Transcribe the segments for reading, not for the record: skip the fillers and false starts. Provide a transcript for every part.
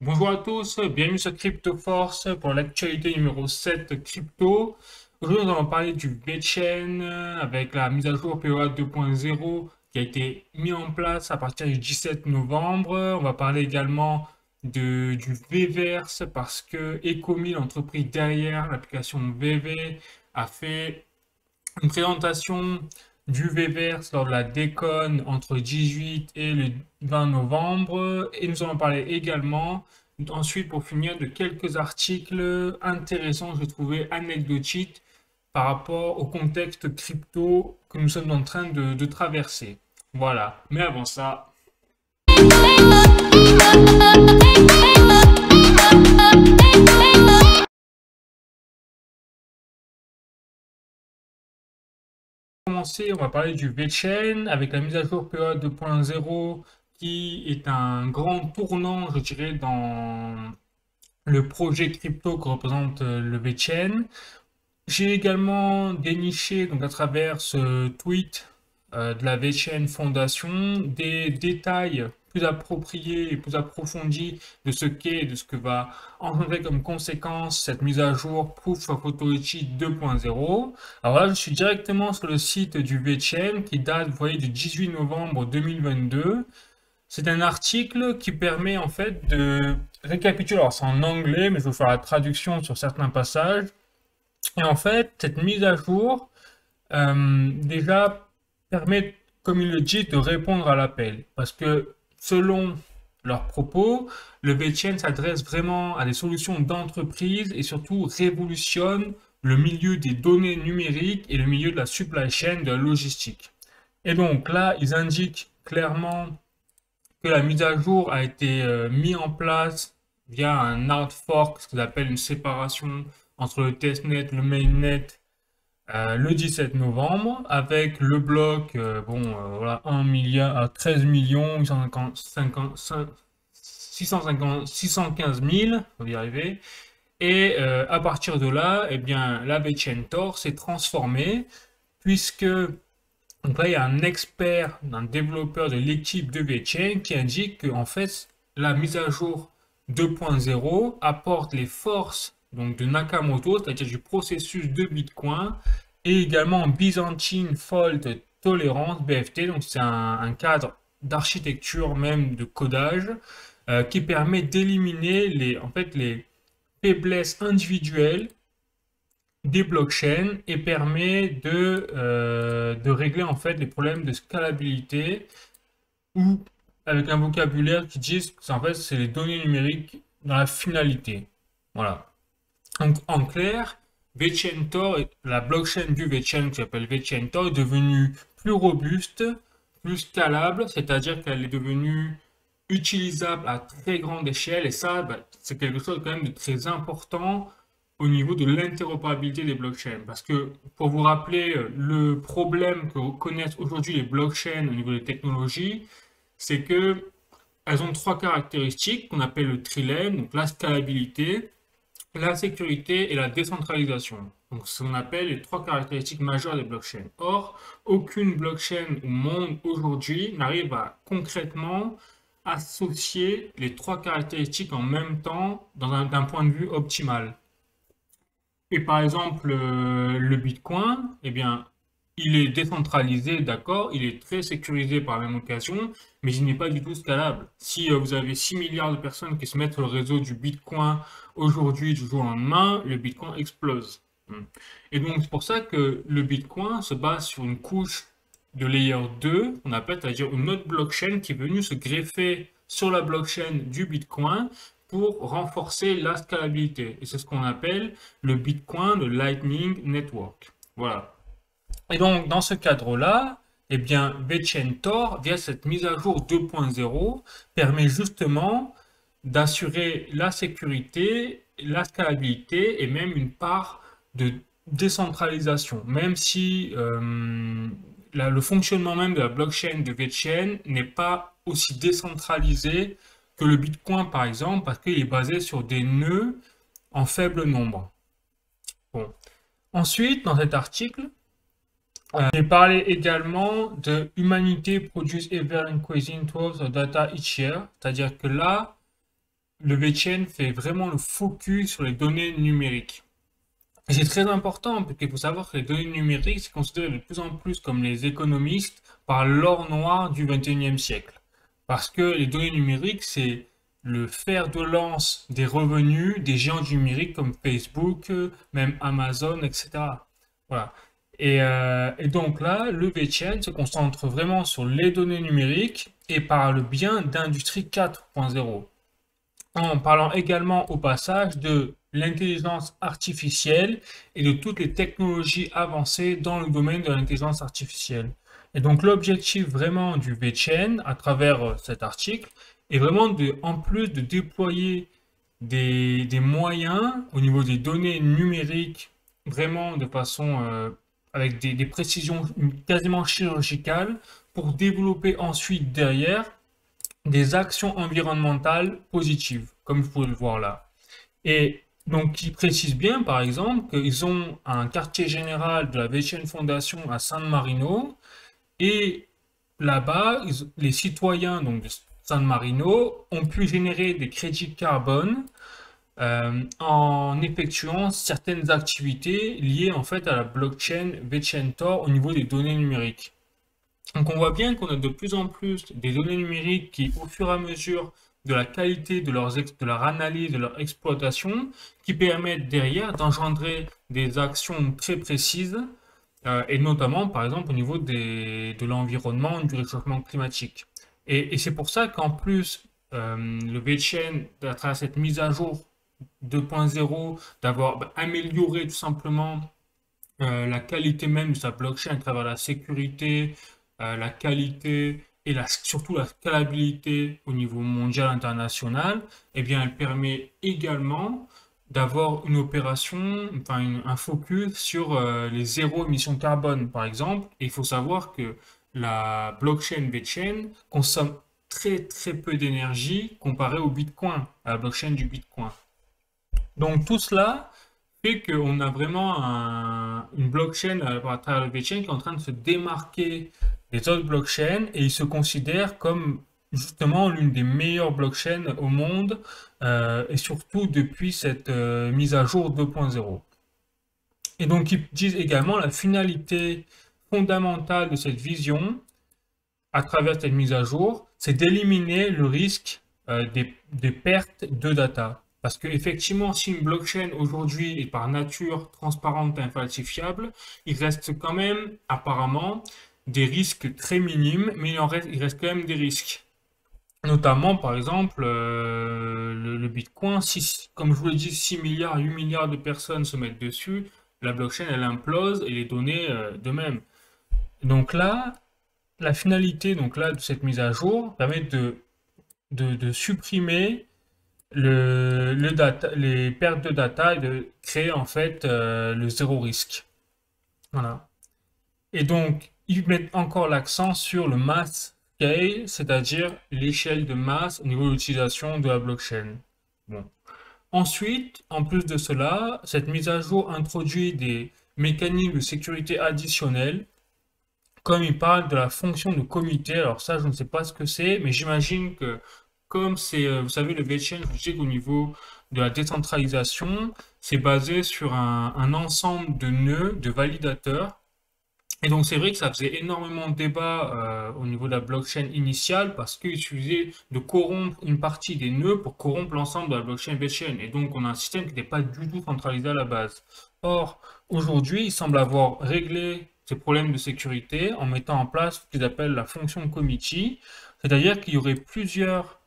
Bonjour à tous, bienvenue sur Crypto Force pour l'actualité numéro 7 crypto. Aujourd'hui, nous allons parler du VeChain avec la mise à jour POA 2.0 qui a été mise en place à partir du 17 novembre. On va parler également du Vverse parce que Ecomi, l'entreprise derrière l'application VV, a fait une présentation du Vverse lors de la déconne entre le 18 et le 20 novembre. Et nous allons parler également, ensuite pour finir, de quelques articles intéressants, je trouvais anecdotiques, par rapport au contexte crypto que nous sommes en train de traverser. Voilà. Mais avant ça, on va parler du VeChain avec la mise à jour POA 2.0 qui est un grand tournant, je dirais, dans le projet crypto que représente le VeChain. J'ai également déniché, donc à travers ce tweet de la VeChain Foundation, des détails plus appropriés et plus approfondis de ce qu'est et de ce que va engendrer comme conséquence cette mise à jour Proof of Authority 2.0. Alors là, je suis directement sur le site du VeChain qui date, vous voyez, du 18 novembre 2022. C'est un article qui permet en fait de récapituler, alors c'est en anglais, mais je vais faire la traduction sur certains passages. Et en fait, cette mise à jour, déjà, permet, comme il le dit, de répondre à l'appel. Parce que, selon leurs propos, le VeChain s'adresse vraiment à des solutions d'entreprise et surtout révolutionne le milieu des données numériques et le milieu de la supply chain, de la logistique. Et donc là, ils indiquent clairement que la mise à jour a été mise en place via un hard fork, ce qu'ils appellent une séparation entre le testnet, le mainnet, le 17 novembre, avec le bloc, voilà, 1 milliard, 13 millions, 615 000, on va y arriver. Et à partir de là, eh bien, la VeChain Tor s'est transformée, puisque donc là, il y a un expert, un développeur de l'équipe de VeChain qui indique que en fait, la mise à jour 2.0 apporte les forces donc, de Nakamoto, c'est-à-dire du processus de Bitcoin, et également Byzantine Fault Tolerance, BFT, donc c'est un cadre d'architecture, même de codage, qui permet d'éliminer les faiblesses individuelles des blockchains et permet de régler en fait les problèmes de scalabilité ou avec un vocabulaire qui dit que en fait c'est les données numériques dans la finalité. Voilà. Donc en clair, VeChain Tor, la blockchain du VeChain qui s'appelle VeChain Tor est devenue plus robuste, plus scalable, c'est-à-dire qu'elle est devenue utilisable à très grande échelle et ça, c'est quelque chose quand même de très important au niveau de l'interopérabilité des blockchains. Parce que, pour vous rappeler, le problème que connaissent aujourd'hui les blockchains au niveau des technologies, c'est que elles ont trois caractéristiques qu'on appelle le trilemme, donc la scalabilité, la sécurité et la décentralisation. Donc, ce qu'on appelle les trois caractéristiques majeures des blockchains. Or, aucune blockchain au monde aujourd'hui n'arrive à concrètement associer les trois caractéristiques en même temps d'un point de vue optimal. Et par exemple, le Bitcoin, eh bien, il est décentralisé, d'accord, il est très sécurisé par la même occasion, mais il n'est pas du tout scalable. Si vous avez 6 milliards de personnes qui se mettent sur le réseau du Bitcoin aujourd'hui, du jour au lendemain, le Bitcoin explose. Et donc, c'est pour ça que le Bitcoin se base sur une couche de layer 2, qu'on appelle, c'est-à-dire une autre blockchain qui est venue se greffer sur la blockchain du Bitcoin pour renforcer la scalabilité. Et c'est ce qu'on appelle le Bitcoin, le Lightning Network. Voilà. Et donc, dans ce cadre-là, eh bien, VeChain Tor, via cette mise à jour 2.0, permet justement d'assurer la sécurité, la scalabilité et même une part de décentralisation, même si le fonctionnement même de la blockchain de VeChain n'est pas aussi décentralisé que le Bitcoin, par exemple, parce qu'il est basé sur des nœuds en faible nombre. Bon. Ensuite, dans cet article, j'ai parlé également de Humanity produce ever increasing tools of data each year, c'est-à-dire que là, le VeChain fait vraiment le focus sur les données numériques. Et c'est très important parce qu'il faut savoir que les données numériques, c'est considéré de plus en plus comme les économistes par l'or noir du 21e siècle. Parce que les données numériques, c'est le fer de lance des revenus des géants du numérique comme Facebook, même Amazon, etc. Voilà. Et donc là, le VeChain se concentre vraiment sur les données numériques et parle bien d'industrie 4.0 en parlant également au passage de l'intelligence artificielle et de toutes les technologies avancées dans le domaine de l'intelligence artificielle. Et donc l'objectif vraiment du VeChain à travers cet article est vraiment en plus de déployer des moyens au niveau des données numériques vraiment de façon avec des précisions quasiment chirurgicales pour développer ensuite derrière des actions environnementales positives, comme vous pouvez le voir là. Et donc, ils précisent bien, par exemple, qu'ils ont un quartier général de la VeChain Foundation à San Marino, et là-bas, les citoyens donc, de San Marino ont pu générer des crédits carbone en effectuant certaines activités liées en fait à la blockchain VeChain Tor au niveau des données numériques. Donc on voit bien qu'on a de plus en plus des données numériques qui, au fur et à mesure de la qualité de leur analyse, de leur exploitation, qui permettent derrière d'engendrer des actions très précises, et notamment par exemple au niveau de l'environnement, du réchauffement climatique. Et c'est pour ça qu'en plus, le VeChain, à travers cette mise à jour 2.0, d'avoir amélioré tout simplement la qualité même de sa blockchain à travers la sécurité, la qualité et surtout la scalabilité au niveau mondial international, eh bien, elle permet également d'avoir une opération, enfin un focus sur les zéro émissions carbone, par exemple. Et il faut savoir que la blockchain VeChain consomme très très peu d'énergie comparé au Bitcoin, à la blockchain du Bitcoin. Donc tout cela fait qu'on a vraiment une blockchain à travers le VeChain qui est en train de se démarquer des autres blockchains et il se considère comme justement l'une des meilleures blockchains au monde et surtout depuis cette mise à jour 2.0. Et donc ils disent également la finalité fondamentale de cette vision à travers cette mise à jour, c'est d'éliminer le risque des pertes de data. Parce qu'effectivement, si une blockchain aujourd'hui est par nature transparente et infalsifiable, il reste quand même apparemment des risques très minimes, mais il reste quand même des risques. Notamment, par exemple, le Bitcoin, comme je vous l'ai dit, 6 milliards, 8 milliards de personnes se mettent dessus, la blockchain, elle implose et les données de même. Donc là, la finalité donc là, de cette mise à jour permet de supprimer les pertes de data et de créer en fait le zéro risque. Voilà. Et donc, ils mettent encore l'accent sur le mass scale, c'est-à-dire l'échelle de masse au niveau de l'utilisation de la blockchain. Bon. Ensuite, en plus de cela, cette mise à jour introduit des mécanismes de sécurité additionnels, comme il parle de la fonction de comité. Alors ça, je ne sais pas ce que c'est, mais j'imagine que comme c'est, vous savez, le VeChain, je sais qu'au niveau de la décentralisation, c'est basé sur un ensemble de nœuds, de validateurs. Et donc c'est vrai que ça faisait énormément de débats au niveau de la blockchain initiale parce qu'il suffisait de corrompre une partie des nœuds pour corrompre l'ensemble de la blockchain VeChain. Et donc on a un système qui n'était pas du tout centralisé à la base. Or, aujourd'hui, il semble avoir réglé ces problèmes de sécurité en mettant en place ce qu'ils appellent la fonction committee, c'est-à-dire qu'il y aurait plusieurs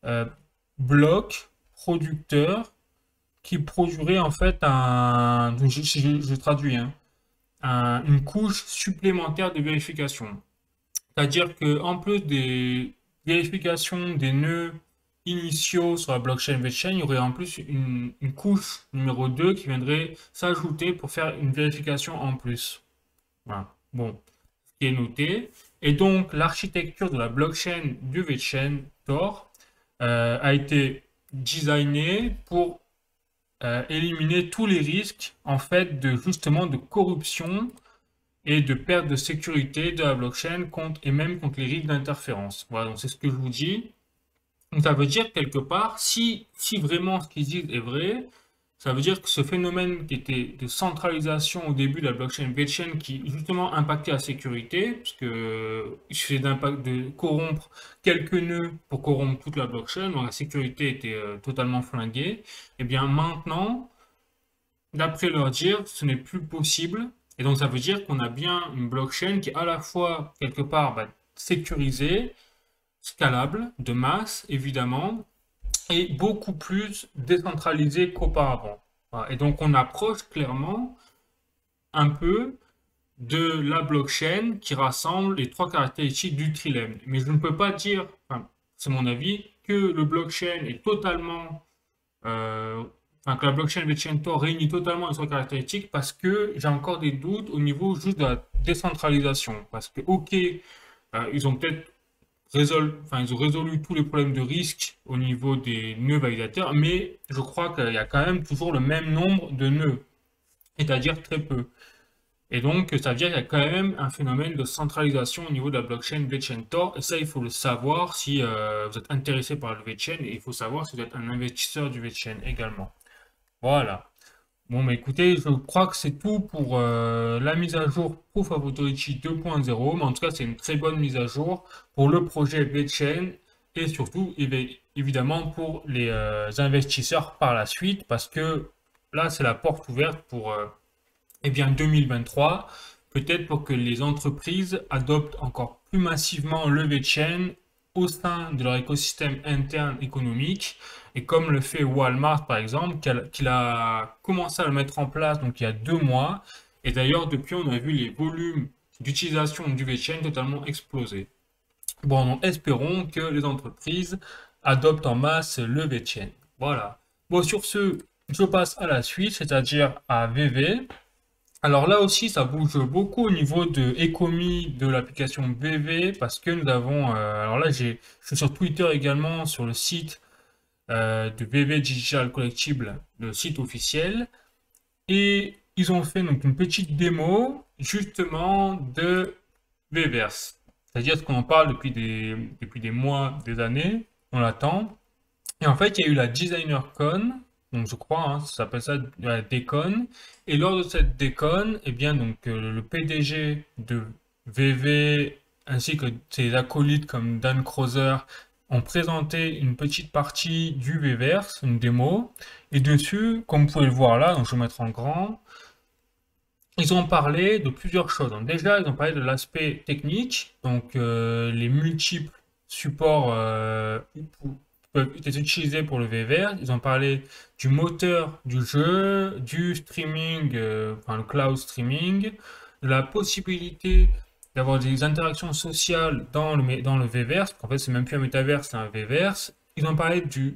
euh, blocs producteurs qui produiraient en fait je traduis, hein, une couche supplémentaire de vérification. C'est-à-dire que en plus des vérifications des nœuds initiaux sur la blockchain VeChain, il y aurait en plus une couche numéro 2 qui viendrait s'ajouter pour faire une vérification en plus. Voilà. Bon, ce qui est noté. Et donc, l'architecture de la blockchain du VeChain Tor a été designée pour éliminer tous les risques en fait de justement de corruption et de perte de sécurité de la blockchain et même contre les risques d'interférence. Voilà, donc c'est ce que je vous dis. Donc, ça veut dire quelque part, si vraiment ce qu'ils disent est vrai, ça veut dire que ce phénomène qui était de centralisation au début de la blockchain VeChain, qui justement impactait la sécurité, parce que il suffisait de corrompre quelques nœuds pour corrompre toute la blockchain, donc la sécurité était totalement flinguée, et bien maintenant, d'après leur dire, ce n'est plus possible. Et donc, ça veut dire qu'on a bien une blockchain qui est à la fois, quelque part, sécurisée, scalable, de masse, évidemment, et beaucoup plus décentralisée qu'auparavant. Voilà. Et donc, on approche clairement un peu de la blockchain qui rassemble les trois caractéristiques du trilemme. Mais je ne peux pas dire, enfin, c'est mon avis, que le blockchain est totalement enfin, que la blockchain Vicento réunit totalement les trois caractéristiques parce que j'ai encore des doutes au niveau juste de la décentralisation. Parce que, ok, ils ont peut-être enfin, ils ont résolu tous les problèmes de risque au niveau des nœuds validateurs, mais je crois qu'il y a quand même toujours le même nombre de nœuds, c'est-à-dire très peu. Et donc, ça veut dire qu'il y a quand même un phénomène de centralisation au niveau de la blockchain VeChainTor. Et ça, il faut le savoir si vous êtes intéressé par le VeChain et il faut savoir si vous êtes un investisseur du VeChain également. Voilà. Bon, mais écoutez, je crois que c'est tout pour la mise à jour Proof of Authority 2.0. Mais en tout cas, c'est une très bonne mise à jour pour le projet VeChain et surtout, évidemment, pour les investisseurs par la suite parce que là, c'est la porte ouverte pour eh bien 2023, peut-être pour que les entreprises adoptent encore plus massivement le VeChain au sein de leur écosystème interne économique, et comme le fait Walmart par exemple, qu'il a commencé à le mettre en place donc il y a 2 mois, et d'ailleurs depuis on a vu les volumes d'utilisation du VeChain totalement exploser. Bon, donc espérons que les entreprises adoptent en masse le VeChain. Voilà. Bon, sur ce, je passe à la suite, c'est-à-dire à VV. Alors là aussi, ça bouge beaucoup au niveau de Ecomi de l'application VV parce que nous avons, alors là, je suis sur Twitter également, sur le site de VV Digital Collectible, le site officiel, et ils ont fait donc une petite démo justement de Vverse. C'est-à-dire ce qu'on en parle depuis des mois, des années, on l'attend. Et en fait, il y a eu la DesignerCon, donc je crois, hein, ça s'appelle ça la Décon. Et lors de cette Décon, eh bien, donc, le PDG de VV ainsi que ses acolytes comme Dan Crozer ont présenté une petite partie du Vverse, une démo. Et dessus, comme vous pouvez le voir là, donc je vais mettre en grand, ils ont parlé de plusieurs choses. Donc déjà, ils ont parlé de l'aspect technique, donc les multiples supports peuvent être utilisés pour le VVR. Ils ont parlé du moteur du jeu, du streaming, enfin le cloud streaming, de la possibilité d'avoir des interactions sociales dans le VVerse. En fait, c'est même plus un métaverse, c'est un VVerse. Ils ont parlé du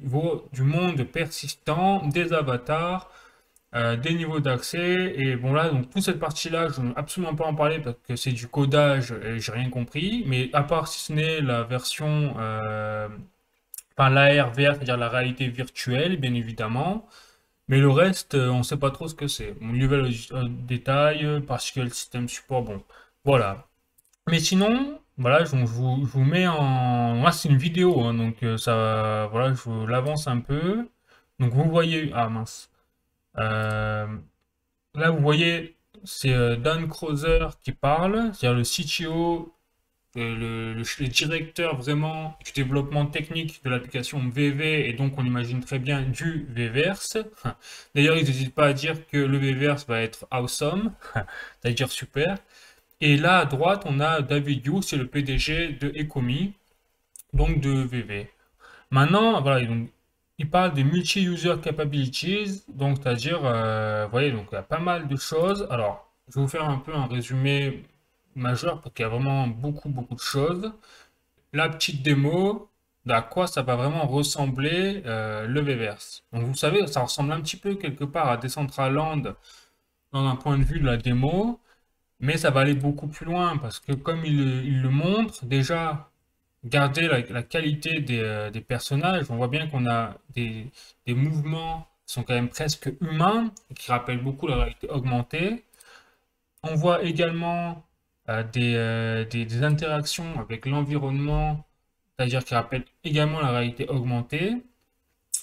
monde persistant, des avatars, des niveaux d'accès. Et bon là, donc toute cette partie-là, je ne veux absolument pas en parler parce que c'est du codage et j'ai rien compris. Mais à part si ce n'est la version, enfin l'AR, VR, c'est-à-dire la réalité virtuelle, bien évidemment. Mais le reste, on ne sait pas trop ce que c'est. Mon level détail, particulier système support, bon, voilà. Mais sinon, voilà, je vous mets en. Moi, c'est une vidéo, hein, donc ça, voilà, je l'avance un peu. Donc vous voyez, ah mince. Euh, Là, vous voyez, c'est Dan Crozer qui parle, c'est-à-dire le CTO, le directeur vraiment du développement technique de l'application VV, et donc on imagine très bien du Vverse. D'ailleurs, ils n'hésitent pas à dire que le Vverse va être awesome, c'est-à-dire super. Et là, à droite, on a David Yu, c'est le PDG de Ecomi, donc de VV. Maintenant, voilà, donc, il parle des multi-user capabilities, donc c'est-à-dire, vous voyez, donc il y a pas mal de choses. Alors, je vais vous faire un peu un résumé majeur parce qu'il y a vraiment beaucoup de choses. La petite démo, à quoi ça va vraiment ressembler le Vverse. Donc vous savez, ça ressemble un petit peu quelque part à Decentraland dans un point de vue de la démo, mais ça va aller beaucoup plus loin parce que comme il le montre, déjà garder la qualité des personnages. On voit bien qu'on a des mouvements qui sont quand même presque humains, et qui rappellent beaucoup la réalité augmentée. On voit également des interactions avec l'environnement c'est-à-dire qui rappelle également la réalité augmentée.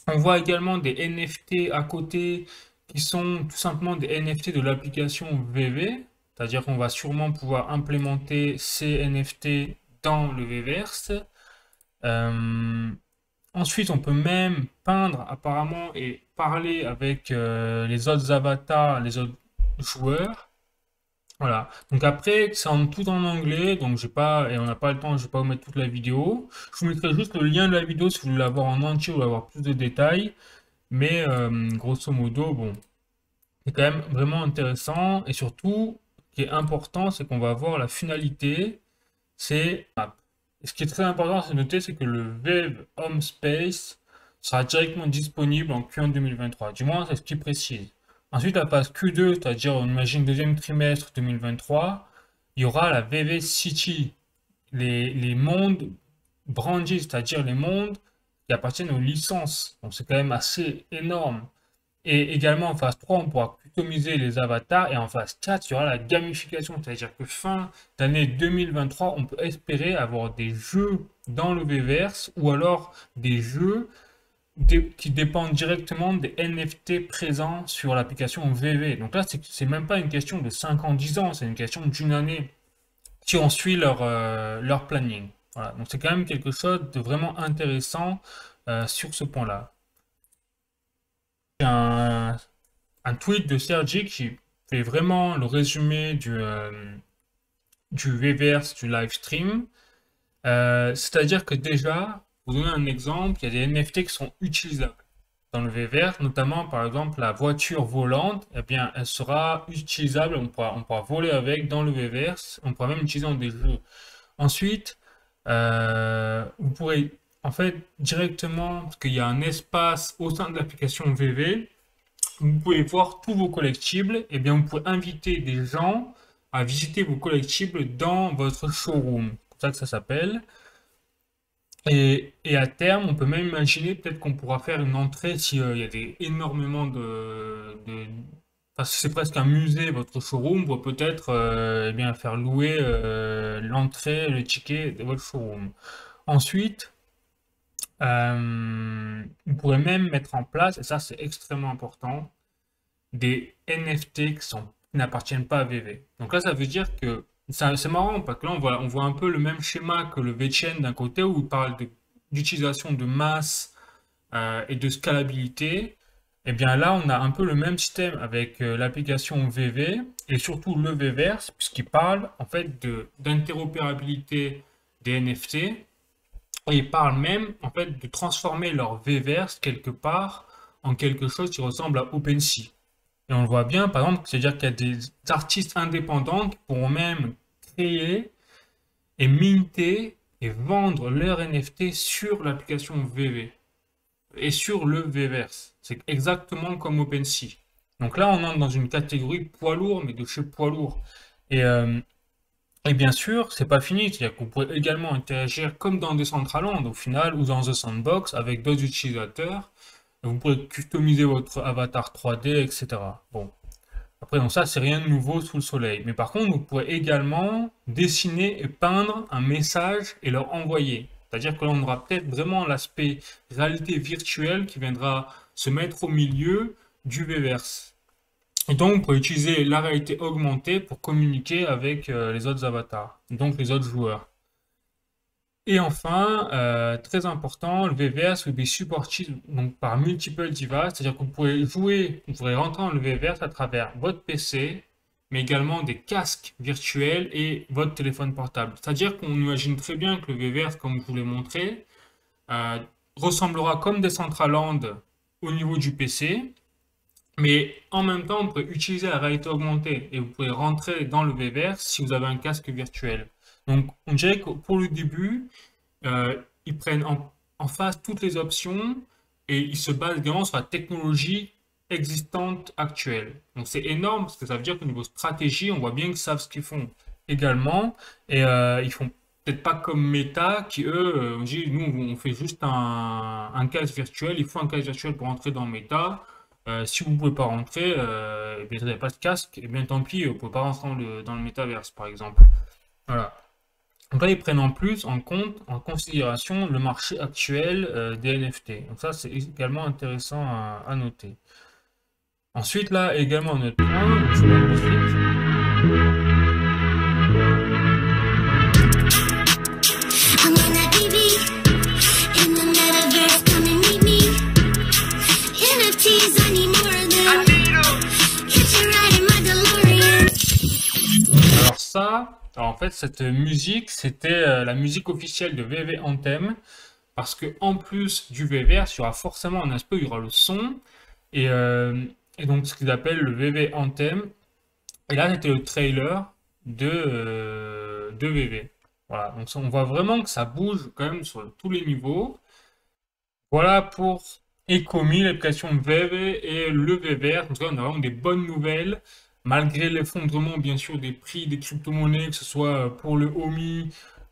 On voit également des NFT à côté qui sont tout simplement des NFT de l'application VV, c'est-à-dire qu'on va sûrement pouvoir implémenter ces NFT dans le Vverse. Ensuite, on peut même peindre apparemment et parler avec les autres avatars, les autres joueurs. Voilà. Donc après, c'est tout en anglais, donc j'ai pas, et on n'a pas le temps, je vais pas vous mettre toute la vidéo. Je vous mettrai juste le lien de la vidéo si vous voulez l'avoir en entier ou avoir plus de détails. Mais grosso modo, bon, c'est quand même vraiment intéressant. Et surtout, ce qui est important, c'est qu'on va voir la finalité, c'est et ce qui est très important à noter, c'est que le Web Home Space sera directement disponible en Q1 2023. Du moins, c'est ce qui précise. Ensuite, la phase Q2, c'est-à-dire on imagine deuxième trimestre 2023, il y aura la VV City, les mondes brandis, c'est-à-dire les mondes qui appartiennent aux licences. Donc c'est quand même assez énorme. Et également en phase 3, on pourra customiser les avatars. Et en phase 4, il y aura la gamification. C'est-à-dire que fin d'année 2023, on peut espérer avoir des jeux dans le Vverse ou alors des jeux qui dépendent directement des NFT présents sur l'application VV. Donc là, c'est même pas une question de 5 ans, 10 ans, c'est une question d'une année si on suit leur planning. Voilà. Donc c'est quand même quelque chose de vraiment intéressant sur ce point-là. Un tweet de Sergi qui fait vraiment le résumé du Weverse, du live stream. C'est-à-dire que déjà, pour donner un exemple, il y a des NFT qui sont utilisables dans le Weverse, notamment par exemple la voiture volante, eh bien, elle sera utilisable, on pourra voler avec dans le Weverse, on pourra même l'utiliser dans des jeux. Ensuite, vous pourrez en fait directement, parce qu'il y a un espace au sein de l'application VV, vous pouvez voir tous vos collectibles, et bien vous pouvez inviter des gens à visiter vos collectibles dans votre showroom. C'est comme ça que ça s'appelle. Et à terme, on peut même imaginer peut-être qu'on pourra faire une entrée s'il y a énormément parce que c'est presque un musée, votre showroom, pour peut-être eh bien, faire louer l'entrée, le ticket de votre showroom. Ensuite, vous pourrez même mettre en place, et ça c'est extrêmement important, des NFT qui n'appartiennent pas à VV. Donc là, ça veut dire que c'est marrant parce que là, on voit un peu le même schéma que le VeChain d'un côté où il parle d'utilisation de masse et de scalabilité. Et bien là, on a un peu le même système avec l'application VV et surtout le Vverse puisqu'il parle en fait d'interopérabilité des NFT et il parle même en fait de transformer leur Vverse quelque part en quelque chose qui ressemble à OpenSea. Et on le voit bien, par exemple, c'est-à-dire qu'il y a des artistes indépendants qui pourront même créer et minter et vendre leurs NFT sur l'application VV et sur le Vverse. C'est exactement comme OpenSea. Donc là, on entre dans une catégorie poids lourd, mais de chez poids lourd. Et bien sûr, c'est pas fini, c'est-à-dire que vous pourrez également interagir comme dans Decentraland au final ou dans The Sandbox avec d'autres utilisateurs. Vous pourrez customiser votre avatar 3D, etc. Bon, après, donc ça, c'est rien de nouveau sous le soleil. Mais par contre, vous pourrez également dessiner et peindre un message et leur envoyer. C'est-à-dire que là, on aura peut-être vraiment l'aspect réalité virtuelle qui viendra se mettre au milieu du Vverse. Et donc, vous pourrez utiliser la réalité augmentée pour communiquer avec les autres avatars, donc les autres joueurs. Et enfin, très important, le Vverse will be supported donc, par multiple devices, c'est-à-dire que vous pourrez jouer, vous pourrez rentrer dans le Vverse à travers votre PC, mais également des casques virtuels et votre téléphone portable. C'est-à-dire qu'on imagine très bien que le Vverse, comme je vous l'ai montré, ressemblera comme Decentraland au niveau du PC, mais en même temps, on peut utiliser la réalité augmentée et vous pouvez rentrer dans le Vverse si vous avez un casque virtuel. Donc, on dirait que pour le début, ils prennent en face toutes les options et ils se basent également sur la technologie existante actuelle. Donc, c'est énorme parce que ça veut dire qu'au niveau stratégie, on voit bien qu'ils savent ce qu'ils font également. Et ils font peut-être pas comme Meta qui, eux, disent, nous, on fait juste un casque virtuel. Il faut un casque virtuel pour entrer dans Meta. Si vous ne pouvez pas rentrer, et bien, vous n'avez pas de casque, et bien tant pis, vous ne pouvez pas rentrer dans le métaverse, par exemple. Voilà. Donc là, ils prennent en plus en considération le marché actuel des NFT. Donc ça, c'est également intéressant à noter. Ensuite, là, également un autre point, donc sur la musique. I'm on that TV in the metaverse. Come and meet me. NFTs, I need more of them. Catch a ride in my DeLorean. Alors ça, alors en fait, cette musique, c'était la musique officielle de VV Anthem, parce que en plus du VVR, il y aura forcément un aspect où il y aura le son, et, euh, et donc ce qu'ils appellent le VV Anthem. Et là, c'était le trailer de VV. Voilà, donc on voit vraiment que ça bouge quand même sur tous les niveaux. Voilà pour Ecomi, l'application VV et le VVR. En tout cas, on a vraiment des bonnes nouvelles, malgré l'effondrement, bien sûr, des prix des crypto-monnaies, que ce soit pour le OMI,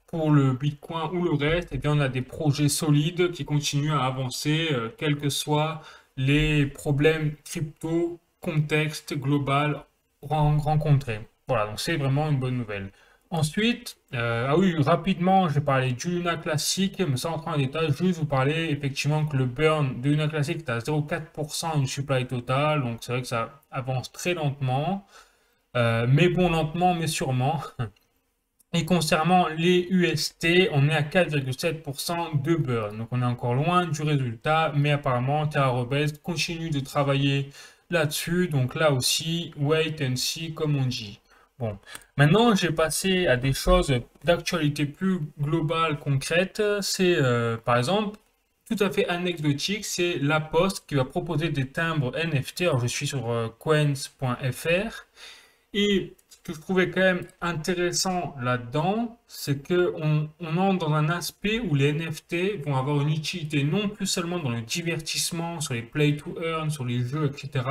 pour le Bitcoin ou le reste. Et bien, on a des projets solides qui continuent à avancer, quels que soient les problèmes crypto, contexte global rencontrés. Voilà, donc c'est vraiment une bonne nouvelle. Ensuite, ah oui, rapidement, je vais parler du Luna Classic, mais sans rentrer en détail, juste vous parler effectivement que le burn de Luna Classic est à 0,4% du supply total, donc c'est vrai que ça avance très lentement, mais bon, lentement, mais sûrement. Et concernant les UST, on est à 4,7% de burn, donc on est encore loin du résultat, mais apparemment Terra Rebels continue de travailler là-dessus, donc là aussi, wait and see, comme on dit. Bon, maintenant j'ai passé à des choses d'actualité plus globale, concrète. C'est par exemple, tout à fait anecdotique, c'est La Poste qui va proposer des timbres NFT. Alors je suis sur coins.fr et ce que je trouvais quand même intéressant là-dedans, c'est que on entre dans un aspect où les NFT vont avoir une utilité non plus seulement dans le divertissement, sur les play to earn, sur les jeux, etc.,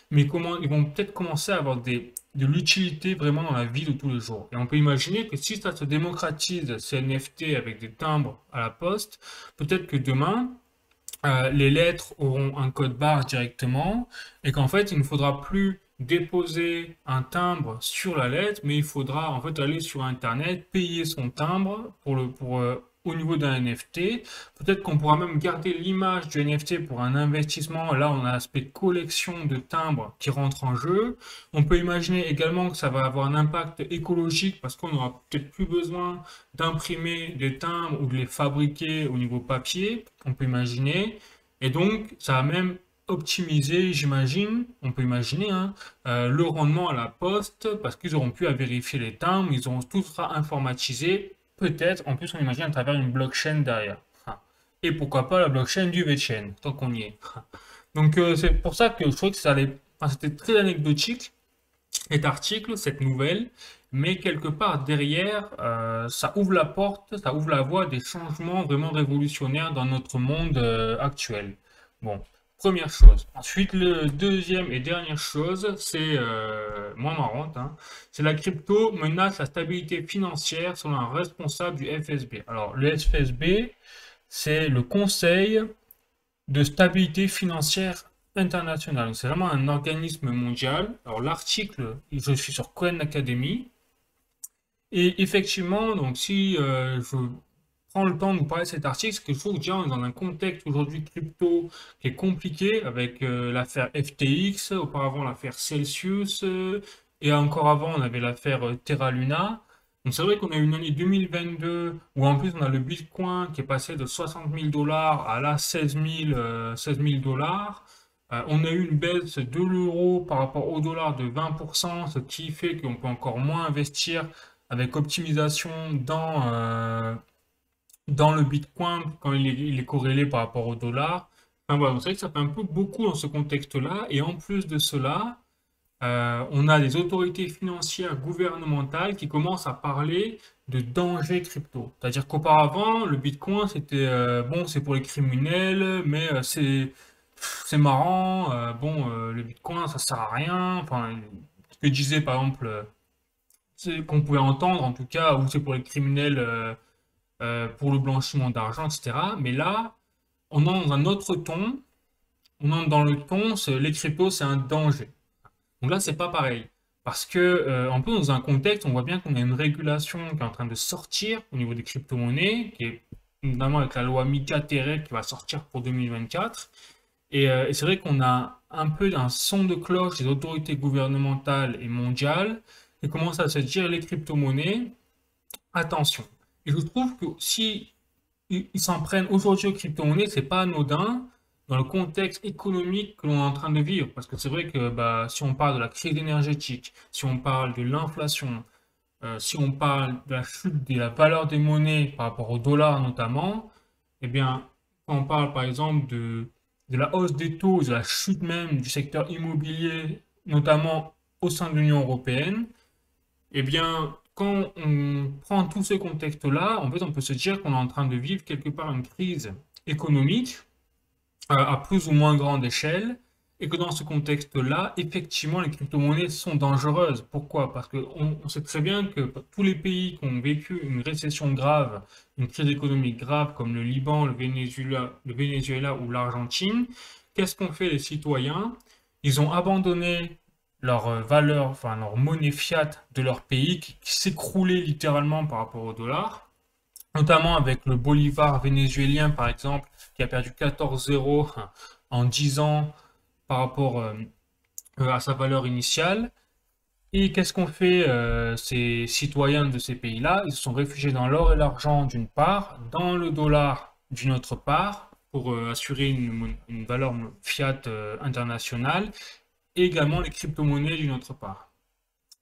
mais comment ils vont peut-être commencer à avoir de l'utilité vraiment dans la vie de tous les jours. Et on peut imaginer que si ça se démocratise, ces NFT avec des timbres à la poste, peut-être que demain, les lettres auront un code barre directement et qu'en fait, il ne faudra plus déposer un timbre sur la lettre, mais il faudra en fait aller sur Internet, payer son timbre au niveau d'un NFT. Peut-être qu'on pourra même garder l'image du NFT pour un investissement. Là, on a l'aspect collection de timbres qui rentre en jeu. On peut imaginer également que ça va avoir un impact écologique parce qu'on n'aura peut-être plus besoin d'imprimer des timbres ou de les fabriquer au niveau papier. On peut imaginer. Et donc, ça va même optimiser, j'imagine, on peut imaginer, hein, le rendement à la poste parce qu'ils auront pu à vérifier les timbres, ils auront tout sera informatisé. Peut-être, en plus, on imagine à travers une blockchain derrière. Ah. Et pourquoi pas la blockchain du VeChain, tant qu'on y est. Ah. Donc, c'est pour ça que je trouvais que ça allait, enfin, c'était très anecdotique, cet article, cette nouvelle, mais quelque part derrière, ça ouvre la porte, ça ouvre la voie à des changements vraiment révolutionnaires dans notre monde actuel. Bon, première chose. Ensuite, le deuxième et dernière chose, c'est moins marrante, hein, c'est la crypto menace la stabilité financière selon un responsable du FSB. Alors, le FSB, c'est le Conseil de stabilité financière internationale. C'est vraiment un organisme mondial. Alors, l'article, je suis sur Coin Academy. Et effectivement, donc si je prends le temps de vous parler de cet article, c'est que je trouve que déjà on est dans un contexte aujourd'hui crypto qui est compliqué avec l'affaire FTX, auparavant l'affaire Celsius, et encore avant on avait l'affaire Terra Luna. Donc c'est vrai qu'on a eu une année 2022 où en plus on a le Bitcoin qui est passé de 60 000 dollars à là 16 000 dollars. On a eu une baisse de l'euro par rapport au dollar de 20%, ce qui fait qu'on peut encore moins investir avec optimisation dans le Bitcoin quand il est corrélé par rapport au dollar. Enfin, voilà, c'est vrai que ça fait un peu beaucoup dans ce contexte-là. Et en plus de cela, on a des autorités financières gouvernementales qui commencent à parler de danger crypto. C'est-à-dire qu'auparavant, le Bitcoin, c'était bon, c'est pour les criminels, mais c'est marrant. Bon, le Bitcoin, ça sert à rien. Enfin, ce que disait par exemple, c'est qu'on pouvait entendre en tout cas, ou c'est pour les criminels, pour le blanchiment d'argent, etc. Mais là, on entre dans un autre ton. On entre dans le ton, les cryptos, c'est un danger. Donc là, c'est pas pareil. parce que un peu dans un contexte, on voit bien qu'on a une régulation qui est en train de sortir au niveau des crypto-monnaies, qui est notamment avec la loi MiCA-Tere qui va sortir pour 2024. Et c'est vrai qu'on a un peu un son de cloche des autorités gouvernementales et mondiales qui commencent à se dire les crypto-monnaies, attention. Et je trouve que si ils s'en prennent aujourd'hui aux crypto-monnaies, c'est pas anodin dans le contexte économique que l'on est en train de vivre. Parce que c'est vrai que bah, si on parle de la crise énergétique, si on parle de l'inflation, si on parle de la chute de la valeur des monnaies par rapport au dollar notamment, eh bien, quand on parle par exemple de la hausse des taux, de la chute même du secteur immobilier, notamment au sein de l'Union européenne, eh bien, quand on prend tout ce contexte-là, en fait, on peut se dire qu'on est en train de vivre quelque part une crise économique à plus ou moins grande échelle, et que dans ce contexte-là, effectivement, les crypto-monnaies sont dangereuses. Pourquoi? Parce qu'on on sait très bien que tous les pays qui ont vécu une récession grave, une crise économique grave, comme le Liban, le Venezuela ou l'Argentine, qu'est-ce qu'ont fait les citoyens? Ils ont abandonné leur valeur, enfin leur monnaie fiat de leur pays qui s'écroulait littéralement par rapport au dollar, notamment avec le bolivar vénézuélien par exemple, qui a perdu 14,0 en 10 ans par rapport à sa valeur initiale. Et qu'est-ce qu'ont fait ces citoyens de ces pays-là? Ils se sont réfugiés dans l'or et l'argent d'une part, dans le dollar d'une autre part, pour assurer une valeur fiat internationale, et également les crypto-monnaies d'une autre part.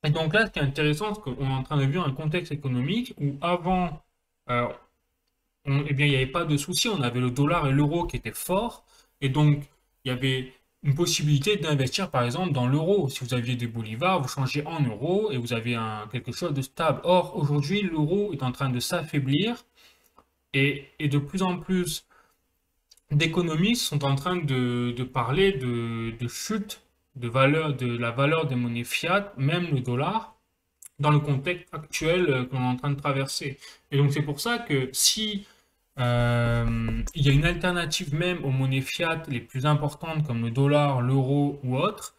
Et donc là, ce qui est intéressant, c'est qu'on est en train de vivre un contexte économique où avant, euh, eh bien, il n'y avait pas de souci, on avait le dollar et l'euro qui étaient forts, et donc il y avait une possibilité d'investir par exemple dans l'euro. Si vous aviez des bolivars, vous changez en euros et vous avez quelque chose de stable. Or, aujourd'hui, l'euro est en train de s'affaiblir et de plus en plus d'économistes sont en train de parler de chute de la valeur des monnaies fiat, même le dollar, dans le contexte actuel qu'on est en train de traverser. Et donc c'est pour ça que si il y a une alternative même aux monnaies fiat les plus importantes comme le dollar, l'euro ou autres,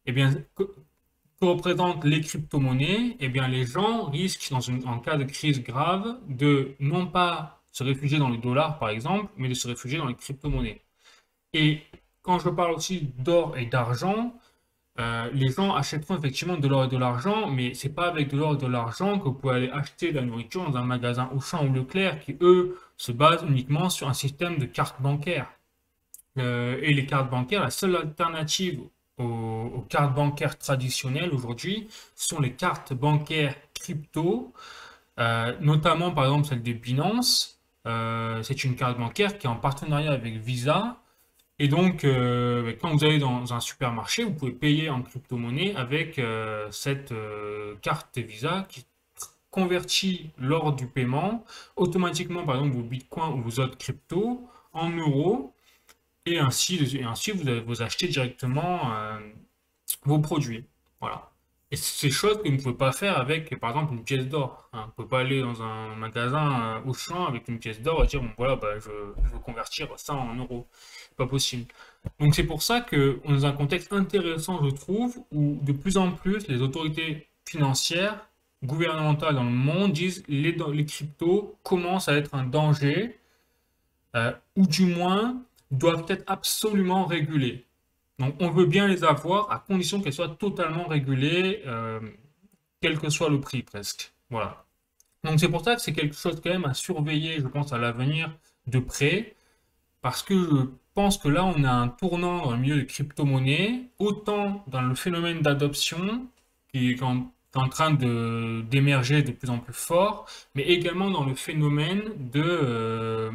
eh bien, que représentent les crypto-monnaies, eh bien, les gens risquent, en cas de crise grave, de non pas se réfugier dans le dollar, par exemple, mais de se réfugier dans les crypto-monnaies. Et quand je parle aussi d'or et d'argent, les gens achèteront effectivement de l'or et de l'argent, mais c'est pas avec de l'or et de l'argent que vous pouvez aller acheter de la nourriture dans un magasin Auchan ou Leclerc qui, eux, se basent uniquement sur un système de cartes bancaires. Et les cartes bancaires, la seule alternative aux cartes bancaires traditionnelles aujourd'hui, ce sont les cartes bancaires crypto, notamment par exemple celle des Binance. C'est une carte bancaire qui est en partenariat avec Visa. Et donc, quand vous allez dans un supermarché, vous pouvez payer en crypto-monnaie avec cette carte Visa qui convertit lors du paiement automatiquement, par exemple, vos bitcoins ou vos autres cryptos en euros. Et ainsi vous achetez directement vos produits. Voilà. Et c'est des choses que vous ne pouvez pas faire avec, par exemple, une pièce d'or. Hein. Vous ne pouvez pas aller dans un magasin Auchan avec une pièce d'or et dire, bon, voilà, bah, je veux convertir ça en euros. C'est pas possible. Donc c'est pour ça qu'on est dans un contexte intéressant, je trouve, où de plus en plus les autorités financières, gouvernementales dans le monde disent les cryptos commencent à être un danger, ou du moins doivent être absolument régulées. Donc on veut bien les avoir à condition qu'elles soient totalement régulées, quel que soit le prix presque. Voilà. Donc c'est pour ça que c'est quelque chose quand même à surveiller, je pense, à l'avenir de près, parce que je pense que là on a un tournant dans le milieu des crypto-monnaies, autant dans le phénomène d'adoption qui est en train d'émerger de plus en plus fort, mais également dans le phénomène de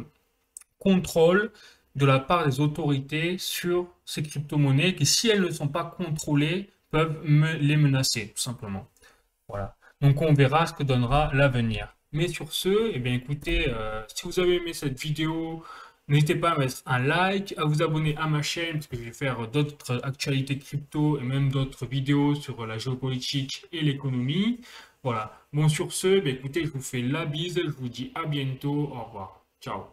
contrôle de la part des autorités sur ces crypto-monnaies qui, si elles ne sont pas contrôlées, peuvent les menacer, tout simplement. Voilà. Donc on verra ce que donnera l'avenir. Mais sur ce, eh bien écoutez, si vous avez aimé cette vidéo, n'hésitez pas à mettre un like, à vous abonner à ma chaîne, parce que je vais faire d'autres actualités crypto et même d'autres vidéos sur la géopolitique et l'économie. Voilà. Bon, sur ce, eh bien, écoutez, je vous fais la bise, je vous dis à bientôt, au revoir. Ciao.